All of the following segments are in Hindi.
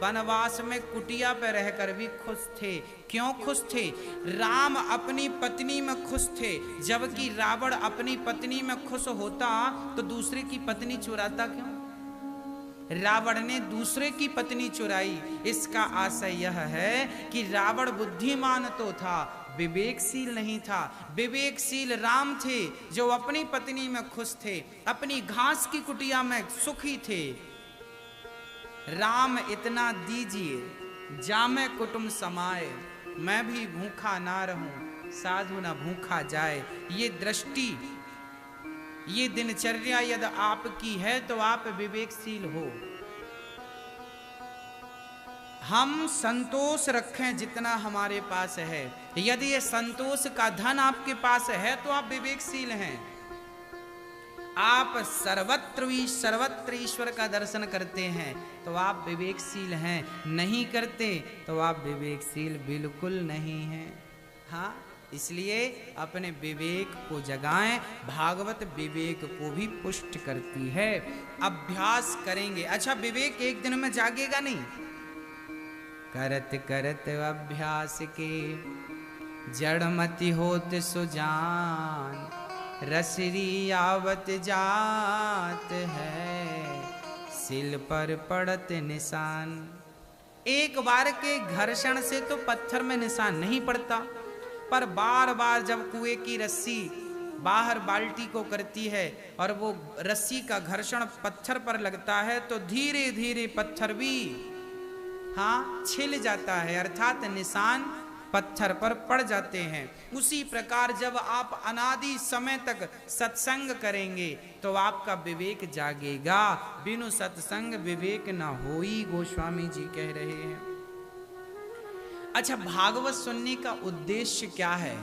वनवास में कुटिया पे रहकर भी खुश थे। क्यों खुश थे? राम अपनी पत्नी में खुश थे, जबकि रावण अपनी पत्नी में खुश होता तो दूसरे की पत्नी चुराता क्यों? रावण ने दूसरे की पत्नी चुराई। इसका आशय यह है कि रावण बुद्धिमान तो था, विवेकशील नहीं था। विवेकशील राम थे जो अपनी पत्नी में खुश थे, अपनी घास की कुटिया में सुखी थे। राम इतना दीजिए जामे कुटुंब समाए, मैं भी भूखा ना रहूं साधु ना भूखा जाए। ये दृष्टि, ये दिनचर्या यदि आपकी है तो आप विवेकशील हो। हम संतोष रखें जितना हमारे पास है। यदि ये संतोष का धन आपके पास है तो आप विवेकशील हैं। आप सर्वत्र ईश्वर का दर्शन करते हैं तो आप विवेकशील हैं, नहीं करते तो आप विवेकशील बिल्कुल नहीं हैं। हाँ, इसलिए अपने विवेक को जगाएं। भागवत विवेक को भी पुष्ट करती है। अभ्यास करेंगे। अच्छा, विवेक एक दिन में जागेगा नहीं। करत करत अभ्यास के जड़मति होत सुजान, रसरी आवत जात है सिल पर पड़त निशान। एक बार के घर्षण से तो पत्थर में निशान नहीं पड़ता, पर बार बार जब कुएं की रस्सी बाहर बाल्टी को करती है और वो रस्सी का घर्षण पत्थर पर लगता है तो धीरे धीरे पत्थर भी छिल जाता है, अर्थात निशान पत्थर पर पड़ जाते हैं। उसी प्रकार जब आप अनादि समय तक सत्संग करेंगे तो आपका विवेक जागेगा। बिनु सत्संग विवेक न होई, गोस्वामी जी कह रहे हैं। अच्छा, भागवत सुनने का उद्देश्य क्या है?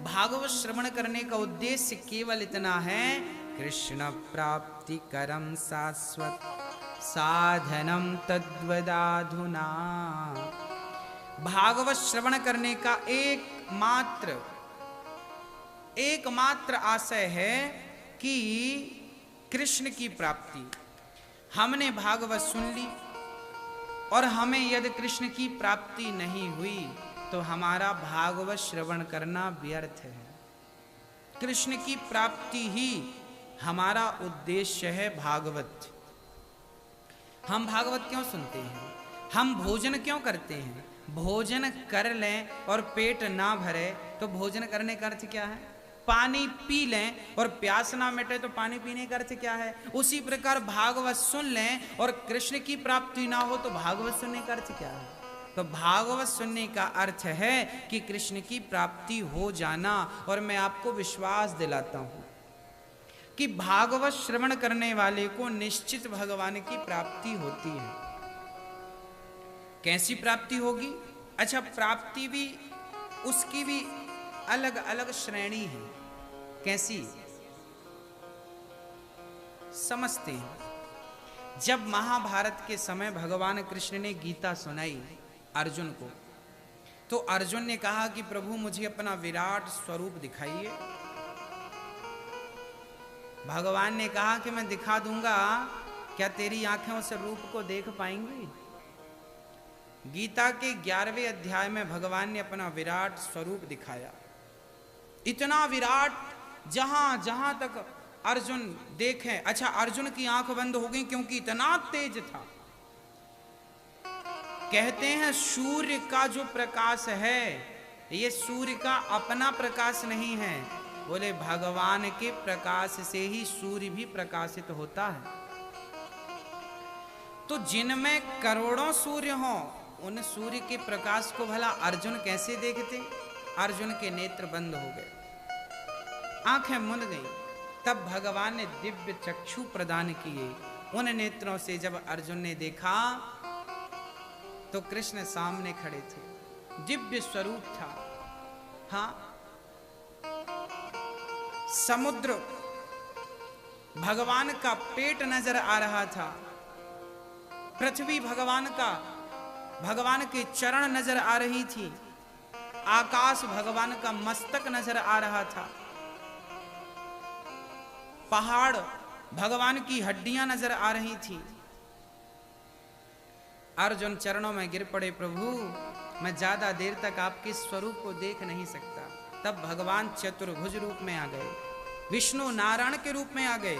भागवत श्रवण करने का उद्देश्य केवल इतना है, कृष्ण प्राप्ति करम शाश्वत साधनम तद्वदाधुना। भागवत श्रवण करने का एकमात्र आशय है कि कृष्ण की प्राप्ति। हमने भागवत सुन ली और हमें यदि कृष्ण की प्राप्ति नहीं हुई तो हमारा भागवत श्रवण करना व्यर्थ है। कृष्ण की प्राप्ति ही हमारा उद्देश्य है। भागवत, हम भागवत क्यों सुनते हैं? हम भोजन क्यों करते हैं? भोजन कर लें और पेट ना भरे तो भोजन करने का अर्थ क्या है? पानी पी लें और प्यास ना मिटे तो पानी पीने का अर्थ क्या है? उसी प्रकार भागवत सुन लें और कृष्ण की प्राप्ति ना हो तो भागवत सुनने का अर्थ क्या है? तो भागवत सुनने का अर्थ है कि कृष्ण की प्राप्ति हो जाना। और मैं आपको विश्वास दिलाता हूं कि भागवत श्रवण करने वाले को निश्चित भगवान की प्राप्ति होती है। कैसी प्राप्ति होगी? अच्छा, प्राप्ति भी उसकी भी अलग अलग श्रेणी है। कैसी? समझते हैं। जब महाभारत के समय भगवान कृष्ण ने गीता सुनाई अर्जुन को, तो अर्जुन ने कहा कि प्रभु मुझे अपना विराट स्वरूप दिखाइए। भगवान ने कहा कि मैं दिखा दूंगा, क्या तेरी आंखें उस रूप को देख पाएंगी? गीता के 11वें अध्याय में भगवान ने अपना विराट स्वरूप दिखाया। इतना विराट जहां जहां तक अर्जुन देखें। अच्छा, अर्जुन की आंख बंद हो गई क्योंकि इतना तेज था। कहते हैं सूर्य का जो प्रकाश है ये सूर्य का अपना प्रकाश नहीं है, बोले भगवान के प्रकाश से ही सूर्य भी प्रकाशित होता है। तो जिनमें करोड़ों सूर्य हों उन सूर्य के प्रकाश को भला अर्जुन कैसे देखते? अर्जुन के नेत्र बंद हो गए, आंखें मुंद गई। तब भगवान ने दिव्य चक्षु प्रदान किए। उन नेत्रों से जब अर्जुन ने देखा तो कृष्ण सामने खड़े थे, दिव्य स्वरूप था। हाँ, समुद्र भगवान का पेट नजर आ रहा था, पृथ्वी भगवान के चरण नजर आ रही थी, आकाश भगवान का मस्तक नजर आ रहा था, पहाड़ भगवान की हड्डियां नजर आ रही थी। अर्जुन चरणों में गिर पड़े, प्रभु मैं ज्यादा देर तक आपके स्वरूप को देख नहीं सकता। तब भगवान चतुर्भुज रूप में आ गए, विष्णु नारायण के रूप में आ गए।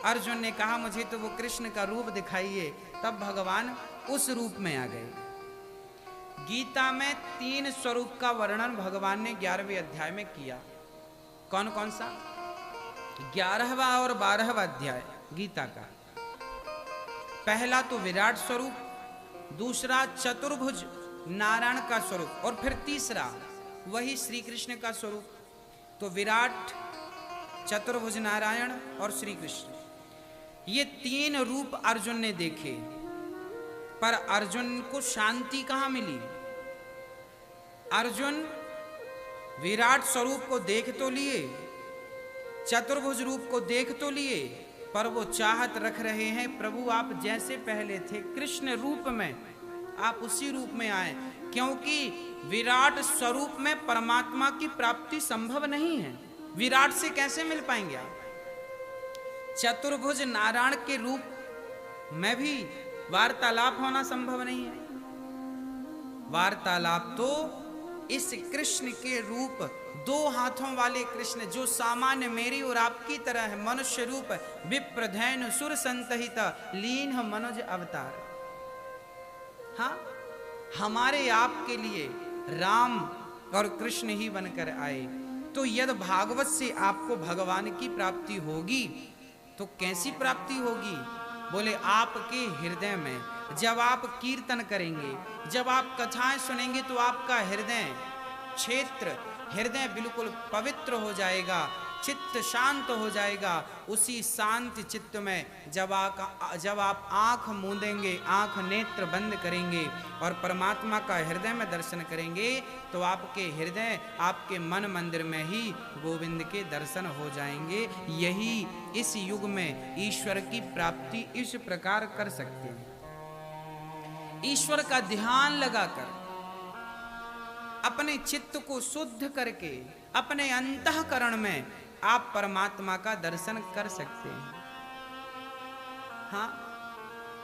अर्जुन ने कहा मुझे तो वो कृष्ण का रूप दिखाइए। तब भगवान उस रूप में आ गए। गीता में 3 स्वरूप का वर्णन भगवान ने 11वें अध्याय में किया। कौन कौन सा? 11वां और 12वां अध्याय गीता का। पहला तो विराट स्वरूप, दूसरा चतुर्भुज नारायण का स्वरूप, और फिर तीसरा वही श्री कृष्ण का स्वरूप। तो विराट, चतुर्भुज नारायण और श्री कृष्ण, ये 3 रूप अर्जुन ने देखे। पर अर्जुन को शांति कहां मिली? अर्जुन विराट स्वरूप को देख तो लिए, चतुर्भुज रूप को देख तो लिए, पर वो चाहत रख रहे हैं प्रभु आप जैसे पहले थे कृष्ण रूप में, आप उसी रूप में आए। क्योंकि विराट स्वरूप में परमात्मा की प्राप्ति संभव नहीं है। विराट से कैसे मिल पाएंगे आप? चतुर्भुज नारायण के रूप में भी वार्तालाप होना संभव नहीं है। वार्तालाप तो इस कृष्ण के रूप, 2 हाथों वाले कृष्ण जो सामान्य मेरी और आपकी तरह है, मनुष्य रूप, विप्रधैनु सुर संतहित लीन मनुज अवतार। हाँ, हमारे आपके लिए राम और कृष्ण ही बनकर आए। तो यदि भागवत से आपको भगवान की प्राप्ति होगी तो कैसी प्राप्ति होगी? बोले आपके हृदय में। जब आप कीर्तन करेंगे, जब आप कथाएं सुनेंगे तो आपका हृदय क्षेत्र, हृदय बिल्कुल पवित्र हो जाएगा, चित्त शांत हो जाएगा। उसी शांति चित्त में जब आप आंख मूंदेंगे, आंख नेत्र बंद करेंगे और परमात्मा का हृदय में दर्शन करेंगे तो आपके हृदय, आपके मन मंदिर में ही गोविंद के दर्शन हो जाएंगे। यही इस युग में ईश्वर की प्राप्ति इस प्रकार कर सकते हैं। ईश्वर का ध्यान लगाकर, अपने चित्त को शुद्ध करके, अपने अंतःकरण में आप परमात्मा का दर्शन कर सकते हैं। हाँ,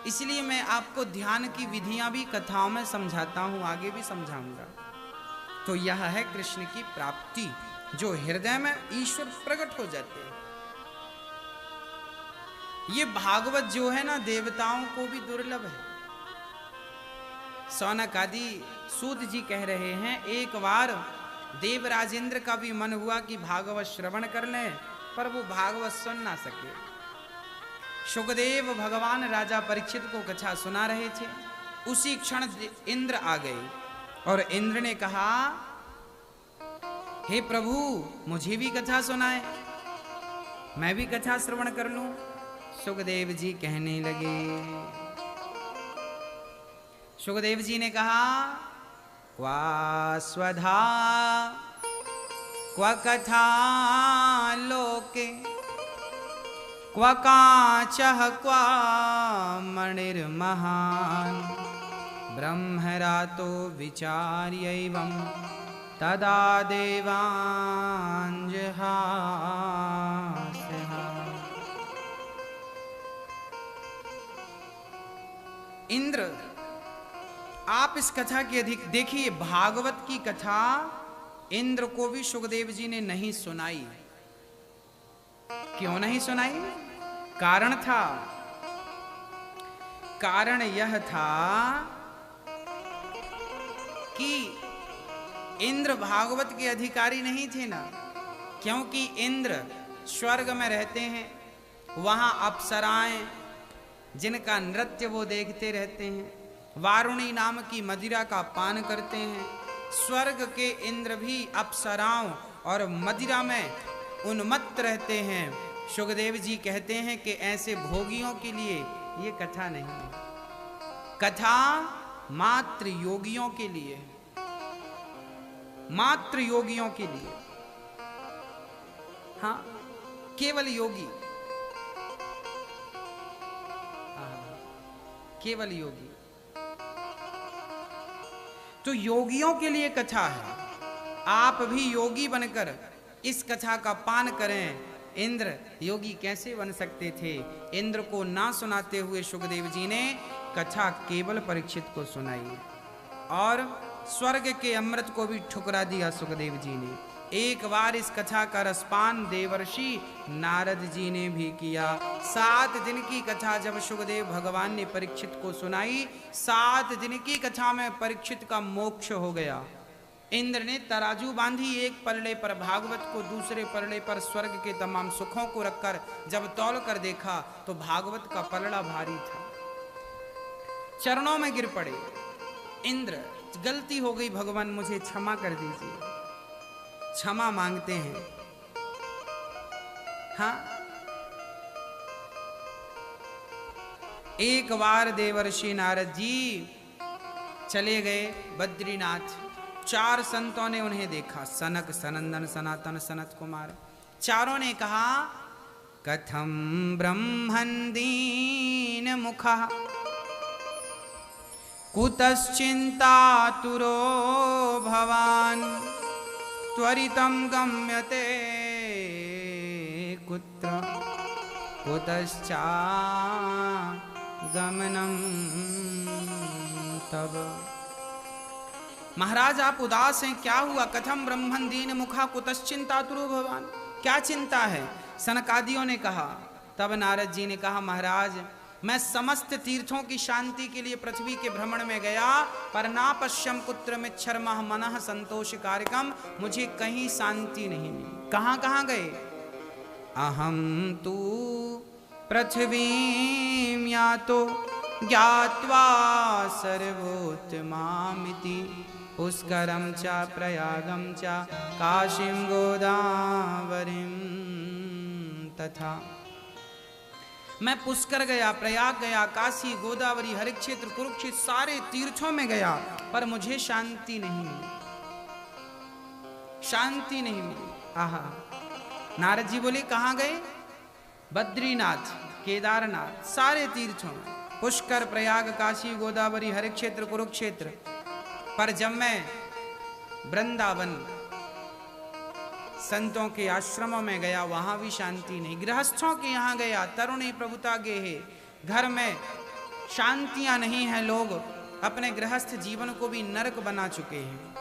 इसलिए मैं आपको ध्यान की विधियां भी कथाओं में समझाता हूं, आगे भी समझाऊंगा। तो यह है कृष्ण की प्राप्ति, जो हृदय में ईश्वर प्रकट हो जाते हैं। ये भागवत जो है ना, देवताओं को भी दुर्लभ है। सौनक आदि सूत जी कह रहे हैं, एक बार देवराजेंद्र का भी मन हुआ कि भागवत श्रवण कर लें, पर वो भागवत सुन ना सके। सुखदेव भगवान राजा परीक्षित को कथा सुना रहे थे। उसी क्षण इंद्र आ गए और इंद्र ने कहा, हे प्रभु मुझे भी कथा सुनाए, मैं भी कथा श्रवण कर लूं। सुखदेव जी कहने लगे, सुखदेव जी ने कहा, क्वा स्वधा क्वा कथा लोके क्वा काचः क्वा मणिर्महान् ब्रह्मरातो विचार्यैवं तदा देवाञ्जहास्यः। इंद्र, आप इस कथा की देखिए, भागवत की कथा इंद्र को भी सुखदेव जी ने नहीं सुनाई। क्यों नहीं सुनाई? कारण था। कारण यह था कि इंद्र भागवत के अधिकारी नहीं थे ना, क्योंकि इंद्र स्वर्ग में रहते हैं, वहां अप्सराएं जिनका नृत्य वो देखते रहते हैं, वारुणी नाम की मदिरा का पान करते हैं। स्वर्ग के इंद्र भी अप्सराओं और मदिरा में उन्मत्त रहते हैं। सुखदेव जी कहते हैं कि ऐसे भोगियों के लिए ये कथा नहीं है, कथा मात्र योगियों के लिए, मात्र योगियों के लिए। हाँ, केवल योगी, केवल योगी। तो योगियों के लिए कथा है। आप भी योगी बनकर इस कथा का पान करें। इंद्र योगी कैसे बन सकते थे? इंद्र को ना सुनाते हुए सुखदेव जी ने कथा केवल परीक्षित को सुनाई और स्वर्ग के अमृत को भी ठुकरा दिया सुखदेव जी ने। एक बार इस कथा का रसपान देवर्षि नारद जी ने भी किया। 7 दिन की कथा जब सुखदेव भगवान ने परीक्षित को सुनाई, 7 दिन की कथा में परीक्षित का मोक्ष हो गया। इंद्र ने तराजू बांधी, एक पलड़े पर भागवत को, दूसरे पलड़े पर स्वर्ग के तमाम सुखों को रखकर जब तौल कर देखा तो भागवत का पलड़ा भारी था। चरणों में गिर पड़े। इंद्र, गलती हो गई भगवान, मुझे क्षमा कर दीजिए। क्षमा मांगते हैं। हाँ, एक बार देवर्षि नारद जी चले गए बद्रीनाथ। 4 संतों ने उन्हें देखा, सनक, सनंदन, सनातन, सनत कुमार। चारों ने कहा, कथम ब्रह्मन् दीन मुखः कुतश्चिन्तातुरो भवान् त्वरितं गम्यते कुत्र कुतश्चा गमनं तब। महाराज आप उदास हैं, क्या हुआ? कथम ब्रह्मन् दीन मुखा कुतश्चिन्तातुरो भवान्, क्या चिंता है? सनकादियों ने कहा। तब नारद जी ने कहा, महाराज मैं समस्त तीर्थों की शांति के लिए पृथ्वी के भ्रमण में गया, पर ना पश्यम कुत्र मिच्छर्मः मनः संतोष कार्यक्रम, मुझे कहीं शांति नहीं मिली। कहां कहां गए? अहम तू पृथ्वीं यातो ज्ञात्वा सर्वोत्तमामिति पुष्करं च प्रयागं च काशीं गोदावरीं तथा। मैं पुष्कर गया, प्रयाग गया, काशी, गोदावरी, हरिक्षेत्र, कुरुक्षेत्र, सारे तीर्थों में गया, पर मुझे शांति नहीं मिली। शांति नहीं मिली। आहा। नारद जी बोले, कहां गए? बद्रीनाथ, केदारनाथ, सारे तीर्थों में, पुष्कर, प्रयाग, काशी, गोदावरी, हरिक्षेत्र, कुरुक्षेत्र, पर जब मैं वृंदावन संतों के आश्रमों में गया, वहां भी शांति नहीं। गृहस्थों के यहां गया, तरुणी प्रभुता गे है, घर में शांतियां नहीं है। लोग अपने गृहस्थ जीवन को भी नरक बना चुके हैं।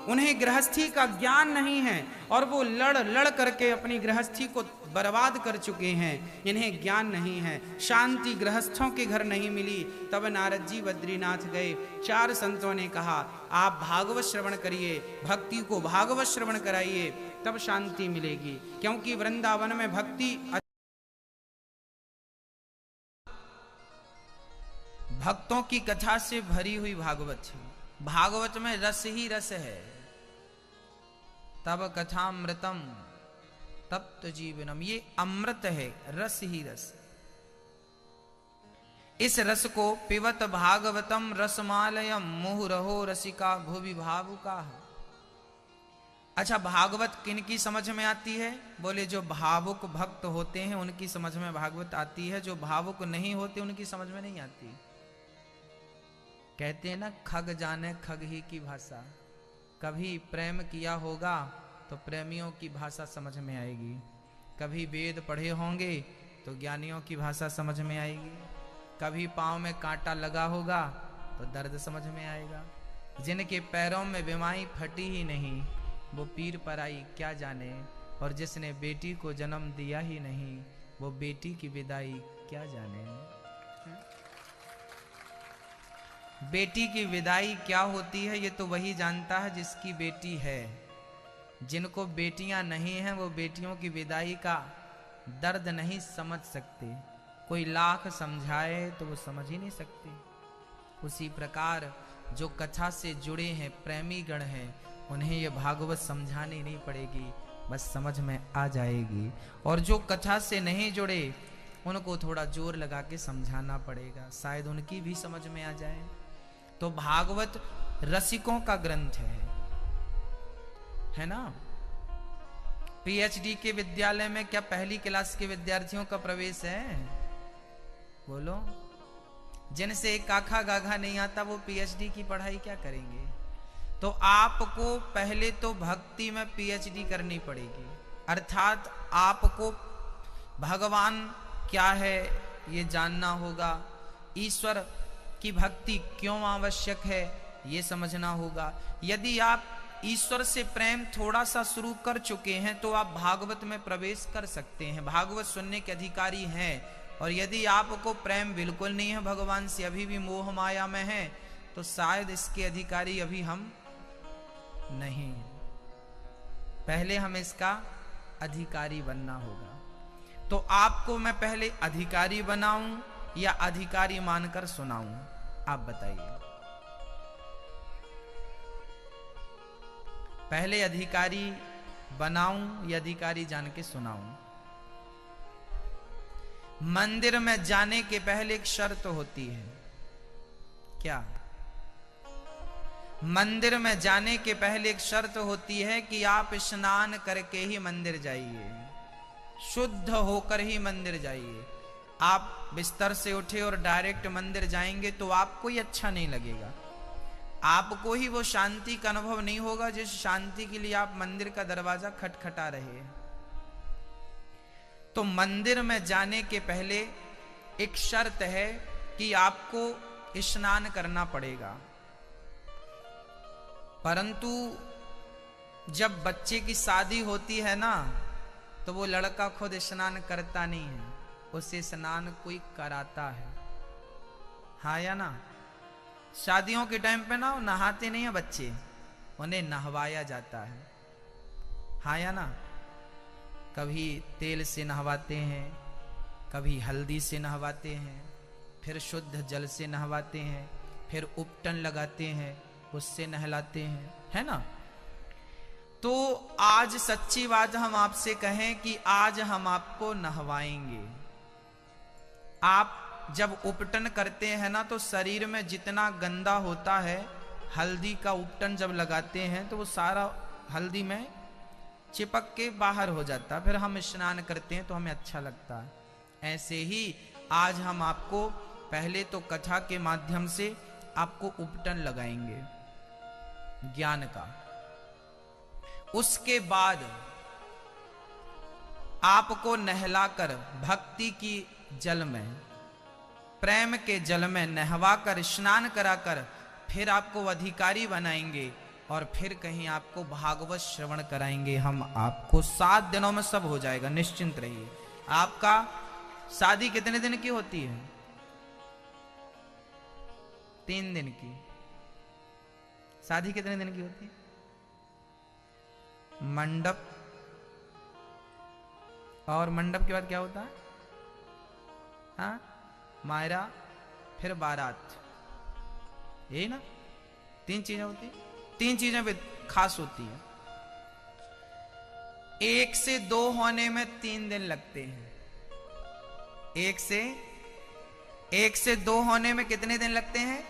उन्हें गृहस्थी का ज्ञान नहीं है और वो लड़ लड़ करके अपनी गृहस्थी को बर्बाद कर चुके हैं। इन्हें ज्ञान नहीं है, शांति गृहस्थों के घर नहीं मिली। तब नारद जी बद्रीनाथ गए। 4 संतों ने कहा, आप भागवत श्रवण करिए, भक्ति को भागवत श्रवण कराइए, तब शांति मिलेगी। क्योंकि वृंदावन में भक्ति भक्तों की कथा से भरी हुई भागवत है। भागवत में रस ही रस है। तब कथामृतम तप्त जीवनम, ये अमृत है, रस ही रस। इस रस को पिबत भागवतम रसमालयम मुहुरहो रसिका भुवि भावुका। अच्छा, भागवत किनकी समझ में आती है? बोले जो भावुक भक्त होते हैं उनकी समझ में भागवत आती है, जो भावुक नहीं होते उनकी समझ में नहीं आती। कहते हैं ना, खग जाने खग ही की भाषा। कभी प्रेम किया होगा तो प्रेमियों की भाषा समझ में आएगी, कभी वेद पढ़े होंगे तो ज्ञानियों की भाषा समझ में आएगी, कभी पाँव में कांटा लगा होगा तो दर्द समझ में आएगा। जिनके पैरों में बीमारी फटी ही नहीं वो पीर पराई क्या जाने, और जिसने बेटी को जन्म दिया ही नहीं वो बेटी की विदाई क्या जाने। बेटी की विदाई क्या होती है ये तो वही जानता है जिसकी बेटी है। जिनको बेटियां नहीं हैं वो बेटियों की विदाई का दर्द नहीं समझ सकते। कोई लाख समझाए तो वो समझ ही नहीं सकते। उसी प्रकार जो कथा से जुड़े हैं, प्रेमी गण हैं, उन्हें ये भागवत समझानी नहीं पड़ेगी, बस समझ में आ जाएगी। और जो कथा से नहीं जुड़े उनको थोड़ा जोर लगा के समझाना पड़ेगा, शायद उनकी भी समझ में आ जाए। तो भागवत रसिकों का ग्रंथ है ना। पीएचडी के विद्यालय में क्या पहली क्लास के विद्यार्थियों का प्रवेश है? बोलो। जिनसे एक काखा गाघा नहीं आता वो पीएचडी की पढ़ाई क्या करेंगे? तो आपको पहले तो भक्ति में पीएचडी करनी पड़ेगी, अर्थात आपको भगवान क्या है ये जानना होगा, ईश्वर की भक्ति क्यों आवश्यक है ये समझना होगा। यदि आप ईश्वर से प्रेम थोड़ा सा शुरू कर चुके हैं तो आप भागवत में प्रवेश कर सकते हैं, भागवत सुनने के अधिकारी हैं। और यदि आपको प्रेम बिल्कुल नहीं है भगवान से, अभी भी मोह माया में है, तो शायद इसके अधिकारी अभी हम नहीं हैं। पहले हमें इसका अधिकारी बनना होगा। तो आपको मैं पहले अधिकारी बनाऊं या अधिकारी मानकर सुनाऊं, आप बताइए। पहले अधिकारी बनाऊं या अधिकारी जान के सुनाऊं? मंदिर में जाने के पहले एक शर्त होती है, क्या? मंदिर में जाने के पहले एक शर्त होती है कि आप स्नान करके ही मंदिर जाइए, शुद्ध होकर ही मंदिर जाइए। आप बिस्तर से उठे और डायरेक्ट मंदिर जाएंगे तो आपको ही अच्छा नहीं लगेगा, आपको ही वो शांति का अनुभव नहीं होगा जिस शांति के लिए आप मंदिर का दरवाजा खटखटा रहे हैं। तो मंदिर में जाने के पहले एक शर्त है कि आपको स्नान करना पड़ेगा। परंतु जब बच्चे की शादी होती है ना, तो वो लड़का खुद स्नान करता नहीं है, उसे स्नान कोई कराता है। हाँ या ना? शादियों के टाइम पे ना नहाते नहीं है बच्चे, उन्हें नहवाया जाता है। हाँ या ना? कभी तेल से नहवाते हैं, कभी हल्दी से नहवाते हैं, फिर शुद्ध जल से नहवाते हैं, फिर उपटन लगाते हैं, उससे नहलाते हैं, है ना? तो आज सच्ची बात हम आपसे कहें कि आज हम आपको नहवाएंगे। आप जब उपटन करते हैं ना, तो शरीर में जितना गंदा होता है, हल्दी का उपटन जब लगाते हैं तो वो सारा हल्दी में चिपक के बाहर हो जाता है, फिर हम स्नान करते हैं तो हमें अच्छा लगता है। ऐसे ही आज हम आपको पहले तो कथा के माध्यम से आपको उपटन लगाएंगे ज्ञान का। उसके बाद आपको नहलाकर भक्ति की जल में, प्रेम के जल में नहवाकर स्नान कराकर फिर आपको अधिकारी बनाएंगे और फिर कहीं आपको भागवत श्रवण कराएंगे हम आपको। 7 दिनों में सब हो जाएगा, निश्चिंत रहिए। आपका शादी कितने दिन की होती है? 3 दिन की। शादी कितने दिन की होती है? मंडप, और मंडप के बाद क्या होता है? हाँ, मायरा, फिर बारात, यही ना? 3 चीजें होती है। 3 चीजें भी खास होती है। 1 से 2 होने में 3 दिन लगते हैं। 1 से 2 होने में कितने दिन लगते हैं?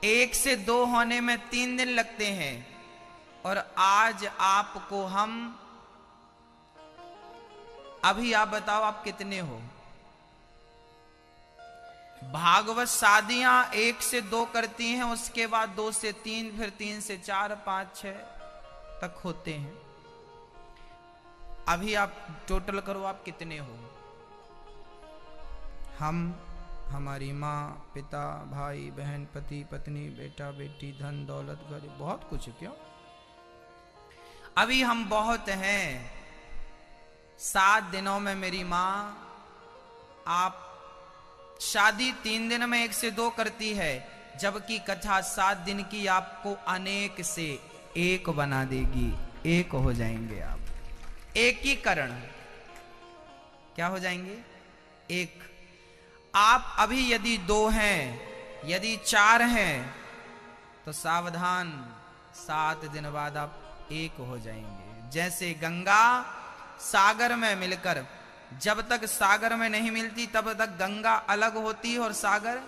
1 से 2 होने में 3 दिन लगते हैं। और आज आपको हम, अभी आप बताओ आप कितने हो? भागवत शादियां 1 से 2 करती हैं, उसके बाद 2 से 3, फिर 3 से 4, 5, 6 तक होते हैं। अभी आप टोटल करो आप कितने हो? हम, हमारी माँ, पिता, भाई, बहन, पति, पत्नी, बेटा, बेटी, धन, दौलत, घर, बहुत कुछ है। क्यों? अभी हम बहुत हैं। 7 दिनों में मेरी माँ, आप शादी 3 दिन में 1 से 2 करती है, जबकि कथा 7 दिन की आपको अनेक से 1 बना देगी। 1 हो जाएंगे आप। एकीकरण, क्या हो जाएंगे? 1। आप अभी यदि 2 हैं, यदि 4 हैं, तो सावधान, 7 दिन बाद आप 1 हो जाएंगे। जैसे गंगा सागर में मिलकर, जब तक सागर में नहीं मिलती तब तक गंगा अलग होती है और सागर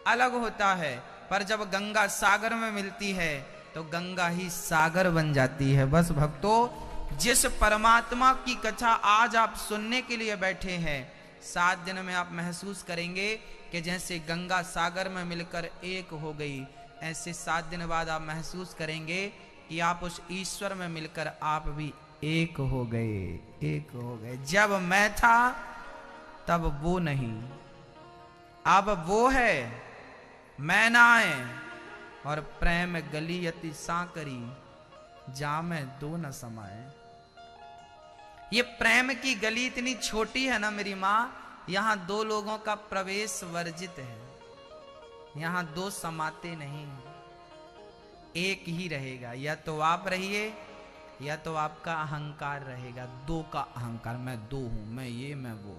अलग होता है, पर जब गंगा सागर में मिलती है तो गंगा ही सागर बन जाती है। बस भक्तों, जिस परमात्मा की कथा आज आप सुनने के लिए बैठे हैं, 7 दिन में आप महसूस करेंगे कि जैसे गंगा सागर में मिलकर 1 हो गई, ऐसे 7 दिन बाद आप महसूस करेंगे कि आप उस ईश्वर में मिलकर आप भी 1 हो गए। 1 हो गए। जब मैं था तब वो नहीं, अब वो है मैं नाए, और प्रेम गली अति सांकरी, जा में दो न समाए। ये प्रेम की गली इतनी छोटी है ना मेरी माँ, यहां दो लोगों का प्रवेश वर्जित है, यहां दो समाते नहीं, एक ही रहेगा। या तो आप रहिए या तो आपका अहंकार रहेगा, दो का अहंकार, मैं दो हूं, मैं ये मैं वो।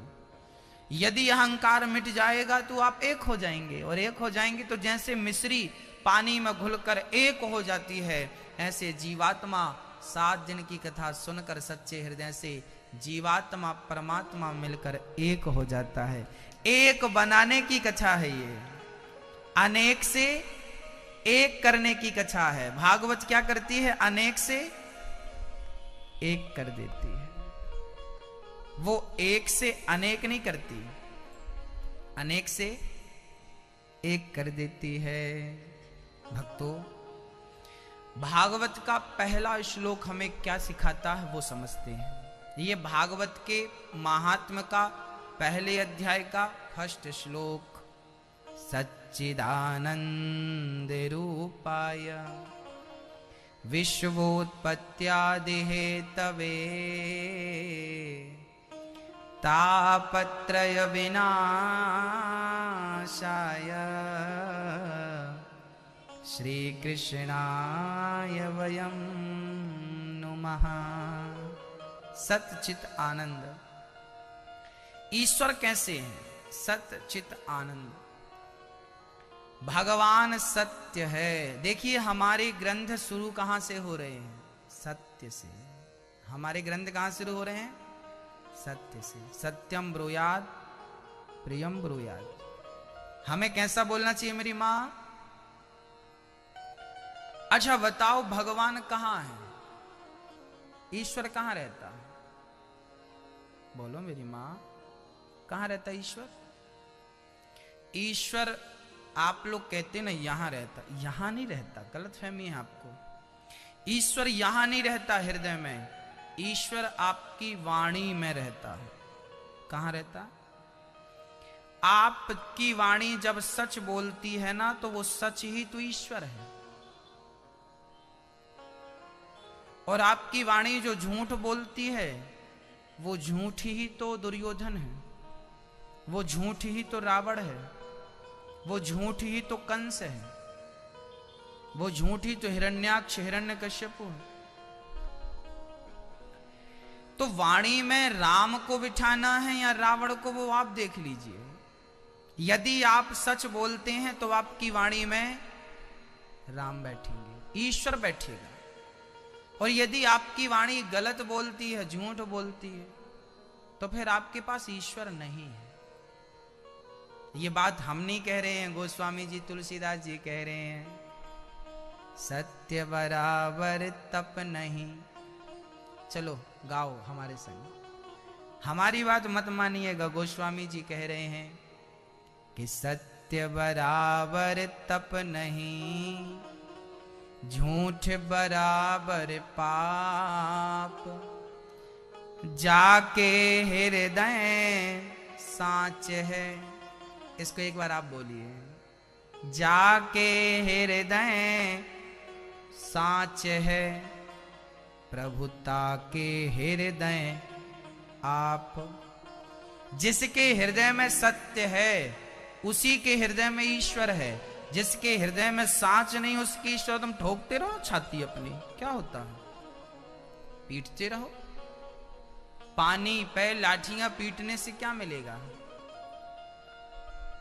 यदि अहंकार मिट जाएगा तो आप एक हो जाएंगे, और एक हो जाएंगे तो जैसे मिश्री पानी में घुलकर एक हो जाती है, ऐसे जीवात्मा 7 दिन की कथा सुनकर सच्चे हृदय से जीवात्मा परमात्मा मिलकर एक हो जाता है। एक बनाने की कथा है ये, अनेक से एक करने की कथा है। भागवत क्या करती है? अनेक से एक कर देती है। वो एक से अनेक नहीं करती, अनेक से एक कर देती है। भक्तों, भागवत का पहला श्लोक हमें क्या सिखाता है वो समझते हैं। ये भागवत के महात्म्य का पहले अध्याय का फर्स्ट श्लोक, सच्चिदानंद रूपाय विश्वोत्पत्त्यादि हेतवे तापत्रय विनाशाय श्री कृष्णाय वयं नुमः। सच्चित आनंद, ईश्वर कैसे हैं? सच्चित आनंद, भगवान सत्य है। देखिए हमारे ग्रंथ शुरू कहां से हो रहे हैं? सत्य से। हमारे ग्रंथ कहां शुरू हो रहे हैं? सत्य से। सत्यम ब्रूयाद प्रियम ब्रूयाद। हमें कैसा बोलना चाहिए मेरी मां? अच्छा बताओ, भगवान कहां है? ईश्वर कहां रहता है? बोलो मेरी मां, कहां रहता है ईश्वर? ईश्वर आप लोग कहते ना यहां रहता, यहां नहीं रहता, गलत फहमी है आपको। ईश्वर यहां नहीं रहता हृदय में, ईश्वर आपकी वाणी में रहता है। कहां रहता? आपकी वाणी जब सच बोलती है ना, तो वो सच ही तो ईश्वर है। और आपकी वाणी जो झूठ बोलती है, वो झूठ ही तो दुर्योधन है, वो झूठ ही तो रावण है, वो झूठ ही तो कंस है, वो झूठ ही तो हिरण्याक्ष हिरण्यकश्यपु है। तो वाणी में राम को बिठाना है या रावण को, वो आप देख लीजिए। यदि आप सच बोलते हैं तो आपकी वाणी में राम बैठेंगे, ईश्वर बैठेगा। और यदि आपकी वाणी गलत बोलती है, झूठ बोलती है, तो फिर आपके पास ईश्वर नहीं है। ये बात हम नहीं कह रहे हैं, गोस्वामी जी तुलसीदास जी कह रहे हैं। सत्य बराबर तप नहीं। चलो गाओ हमारे संग, हमारी बात मत मानिएगा। गोस्वामी जी कह रहे हैं कि सत्य बराबर तप नहीं, झूठ बराबर पाप, जाके हृदय साच है। इसको एक बार आप बोलिए, जाके हृदय साच है, प्रभुता के हृदय आप। जिसके हृदय में सत्य है उसी के हृदय में ईश्वर है। जिसके हृदय में साच नहीं उसकी ईश्वर। तुम ठोकते रहो छाती अपनी, क्या होता है? पीटते रहो। पानी पे लाठियां पीटने से क्या मिलेगा?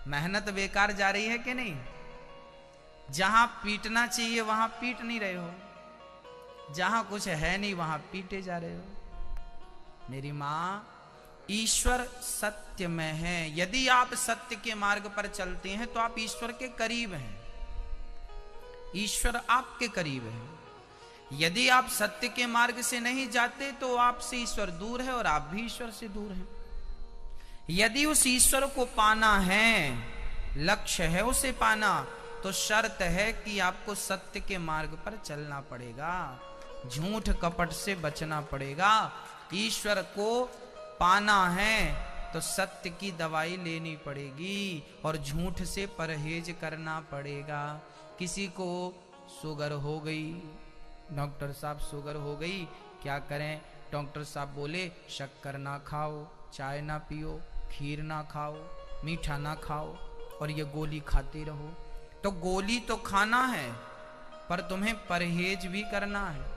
मेहनत बेकार जा रही है कि नहीं? जहां पीटना चाहिए वहां पीट नहीं रहे हो, जहां कुछ है नहीं वहां पीटे जा रहे हो। मेरी मां, ईश्वर सत्य में है। यदि आप सत्य के मार्ग पर चलते हैं तो आप ईश्वर के करीब हैं, ईश्वर आपके करीब है। यदि आप सत्य के मार्ग से नहीं जाते तो आपसे ईश्वर दूर है और आप भी ईश्वर से दूर हैं। यदि उस ईश्वर को पाना है, लक्ष्य है उसे पाना, तो शर्त है कि आपको सत्य के मार्ग पर चलना पड़ेगा, झूठ कपट से बचना पड़ेगा। ईश्वर को पाना है तो सत्य की दवाई लेनी पड़ेगी और झूठ से परहेज करना पड़ेगा। किसी को शुगर हो गई, डॉक्टर साहब शुगर हो गई, क्या करें? डॉक्टर साहब बोले शक्कर ना खाओ, चाय ना पियो, खीर ना खाओ, मीठा ना खाओ और ये गोली खाते रहो। तो गोली तो खाना है पर तुम्हें परहेज भी करना है।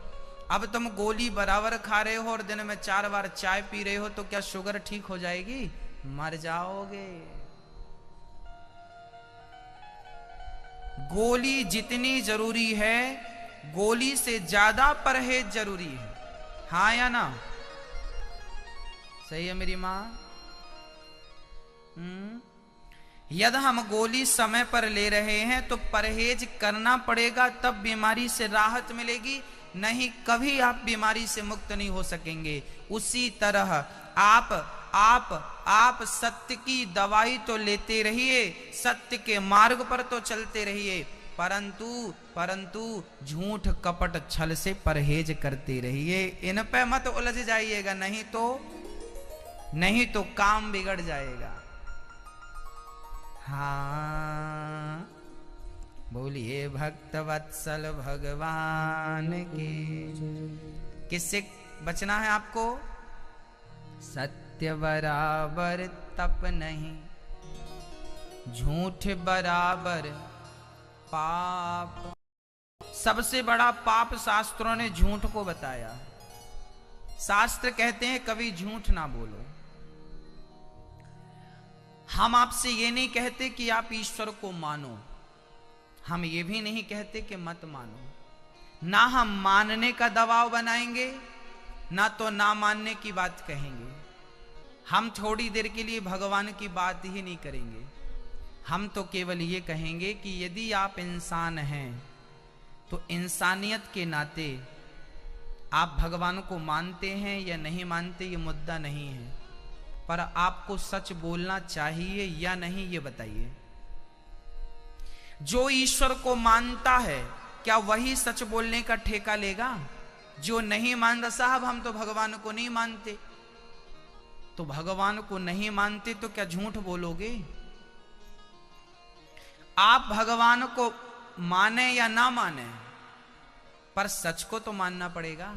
अब तुम गोली बराबर खा रहे हो और दिन में 4 बार चाय पी रहे हो तो क्या शुगर ठीक हो जाएगी? मर जाओगे। गोली जितनी जरूरी है, गोली से ज्यादा परहेज जरूरी है। हाँ या ना? सही है मेरी मां? यदि हम गोली समय पर ले रहे हैं तो परहेज करना पड़ेगा, तब बीमारी से राहत मिलेगी, नहीं कभी आप बीमारी से मुक्त नहीं हो सकेंगे। उसी तरह आप सत्य की दवाई तो लेते रहिए, सत्य के मार्ग पर तो चलते रहिए, परंतु झूठ कपट छल से परहेज करते रहिए। इन पे मत उलझ जाइएगा, नहीं तो काम बिगड़ जाएगा। हाँ, बोलिए भक्त वत्सल भगवान की। किससे बचना है आपको? सत्य बराबर तप नहीं, झूठ बराबर पाप। सबसे बड़ा पाप शास्त्रों ने झूठ को बताया। शास्त्र कहते हैं कभी झूठ ना बोलो। हम आपसे ये नहीं कहते कि आप ईश्वर को मानो, हम ये भी नहीं कहते कि मत मानो। ना हम मानने का दबाव बनाएंगे, ना तो ना मानने की बात कहेंगे। हम थोड़ी देर के लिए भगवान की बात ही नहीं करेंगे। हम तो केवल ये कहेंगे कि यदि आप इंसान हैं तो इंसानियत के नाते आप भगवान को मानते हैं या नहीं मानते, ये मुद्दा नहीं है, पर आपको सच बोलना चाहिए या नहीं ये बताइए। जो ईश्वर को मानता है क्या वही सच बोलने का ठेका लेगा? जो नहीं मानता, साहब हम तो भगवान को नहीं मानते, तो भगवान को नहीं मानते तो क्या झूठ बोलोगे? आप भगवान को माने या ना माने, पर सच को तो मानना पड़ेगा।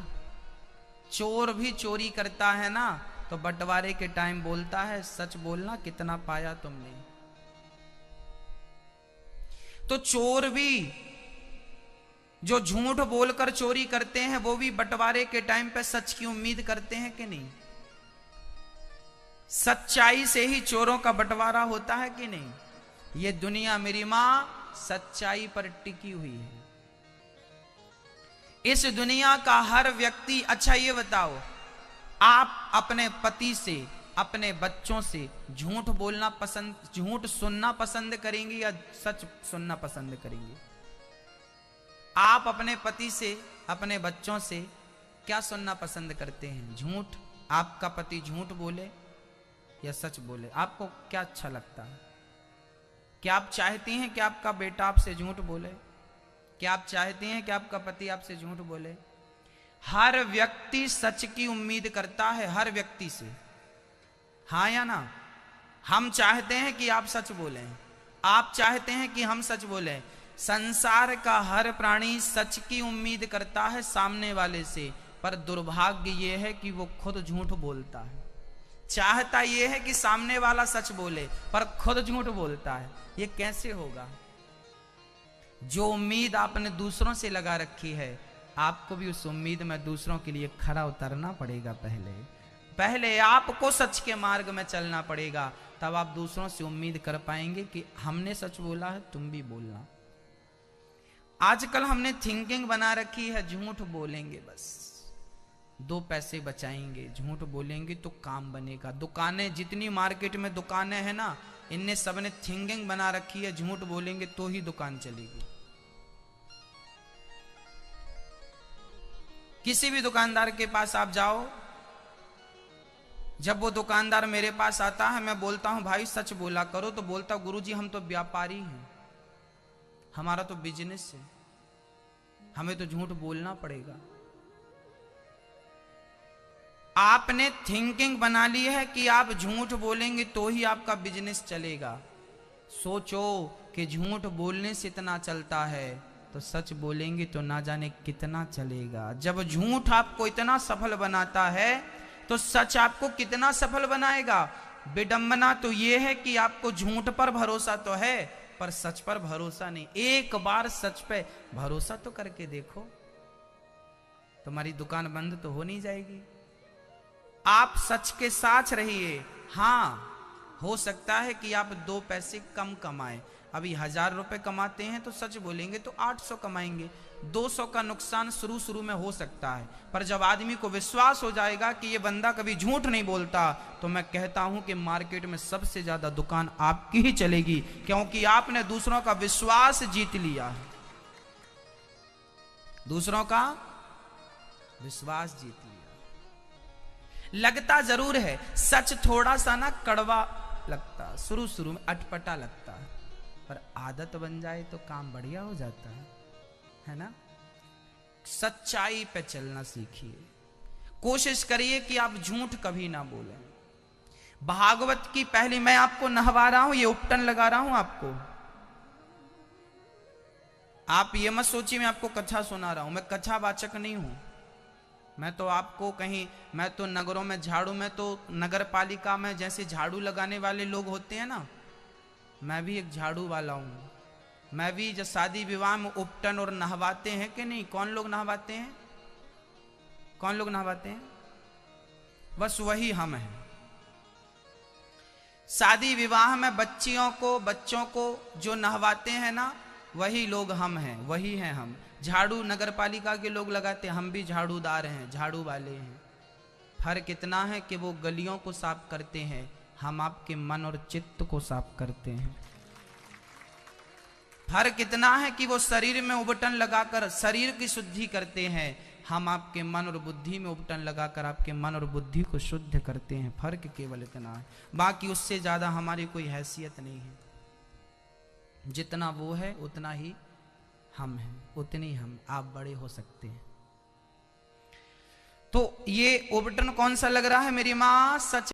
चोर भी चोरी करता है ना, तो बंटवारे के टाइम बोलता है सच बोलना कितना पाया तुमने। तो चोर भी जो झूठ बोलकर चोरी करते हैं वो भी बंटवारे के टाइम पे सच की उम्मीद करते हैं कि नहीं? सच्चाई से ही चोरों का बंटवारा होता है कि नहीं? ये दुनिया मेरी मां सच्चाई पर टिकी हुई है। इस दुनिया का हर व्यक्ति, अच्छा ये बताओ, आप अपने पति से, अपने बच्चों से झूठ बोलना पसंद, झूठ सुनना पसंद करेंगे या सच सुनना पसंद करेंगे? आप अपने पति से, अपने बच्चों से क्या सुनना पसंद करते हैं? झूठ? आपका पति झूठ बोले या सच बोले, आपको क्या अच्छा लगता है? क्या आप चाहती हैं कि आपका बेटा आपसे झूठ बोले? क्या आप चाहती हैं कि आपका पति आपसे झूठ बोले? हर व्यक्ति सच की उम्मीद करता है, हर व्यक्ति से। हाँ या ना? हम चाहते हैं कि आप सच बोलें, आप चाहते हैं कि हम सच बोलें। संसार का हर प्राणी सच की उम्मीद करता है सामने वाले से, पर दुर्भाग्य यह है कि वो खुद झूठ बोलता है। चाहता यह है कि सामने वाला सच बोले पर खुद झूठ बोलता है। ये कैसे होगा? जो उम्मीद आपने दूसरों से लगा रखी है, आपको भी उस उम्मीद में दूसरों के लिए खरा उतरना पड़ेगा। पहले आपको सच के मार्ग में चलना पड़ेगा, तब आप दूसरों से उम्मीद कर पाएंगे कि हमने सच बोला है, तुम भी बोलना। आजकल हमने थिंकिंग बना रखी है, झूठ बोलेंगे बस 2 पैसे बचाएंगे, झूठ बोलेंगे तो काम बनेगा। दुकानें, जितनी मार्केट में दुकानें हैं ना, इनने सबने थिंकिंग बना रखी है, झूठ बोलेंगे तो ही दुकान चलेगी। किसी भी दुकानदार के पास आप जाओ, जब वो दुकानदार मेरे पास आता है, मैं बोलता हूं भाई सच बोला करो, तो बोलता गुरुजी हम तो व्यापारी हैं, हमारा तो बिजनेस है, हमें तो झूठ बोलना पड़ेगा। आपने थिंकिंग बना ली है कि आप झूठ बोलेंगे तो ही आपका बिजनेस चलेगा। सोचो कि झूठ बोलने से इतना चलता है तो सच बोलेंगे तो ना जाने कितना चलेगा। जब झूठ आपको इतना सफल बनाता है तो सच आपको कितना सफल बनाएगा। विडंबना तो यह है कि आपको झूठ पर भरोसा तो है पर सच पर भरोसा नहीं। एक बार सच पे भरोसा तो करके देखो, तुम्हारी दुकान बंद तो हो नहीं जाएगी। आप सच के साथ रहिए। हां, हो सकता है कि आप 2 पैसे कम कमाएं। अभी 1000 रुपए कमाते हैं तो सच बोलेंगे तो 800 कमाएंगे। 200 का नुकसान शुरू में हो सकता है, पर जब आदमी को विश्वास हो जाएगा कि ये बंदा कभी झूठ नहीं बोलता, तो मैं कहता हूं कि मार्केट में सबसे ज्यादा दुकान आपकी ही चलेगी, क्योंकि आपने दूसरों का विश्वास जीत लिया है। दूसरों का विश्वास जीत लिया। लगता जरूर है सच थोड़ा सा ना कड़वा लगता, शुरू में अटपटा लगता है, पर आदत बन जाए तो काम बढ़िया हो जाता है ना। सच्चाई पे चलना सीखिए। कोशिश करिए कि आप झूठ कभी ना बोलें। भागवत की पहली, मैं आपको नहवा रहा हूं, ये उपटन लगा रहा हूं आपको। आप ये मत सोचिए मैं आपको कथा सुना रहा हूं, मैं कथावाचक नहीं हूं। मैं तो आपको कहीं, मैं तो नगरों में झाड़ू, मैं तो नगर पालिका में जैसे झाड़ू लगाने वाले लोग होते हैं ना, मैं भी एक झाड़ू वाला हूं। मैं भी जब शादी विवाह में उपटन और नहवाते हैं कि नहीं, कौन लोग नहवाते हैं, कौन लोग नहवाते हैं? बस वही हम हैं। शादी विवाह में बच्चों को जो नहवाते हैं ना, वही लोग हम हैं, वही हैं हम। झाड़ू नगर पालिका के लोग लगाते हैं, हम भी झाड़ूदार हैं, झाड़ू वाले हैं। फर्क इतना है कि वो गलियों को साफ करते हैं, हम आपके मन और चित्त को साफ करते हैं। फर्क इतना है कि वो शरीर में उबटन लगाकर शरीर की शुद्धि करते हैं, हम आपके मन और बुद्धि में उबटन लगाकर आपके मन और बुद्धि को शुद्ध करते हैं। फर्क केवल इतना है, बाकी उससे ज्यादा हमारी कोई हैसियत नहीं है। जितना वो है उतना ही हम हैं, उतनी हम आप बड़े हो सकते हैं। तो ये उबटन कौन सा लग रहा है मेरी मां? सच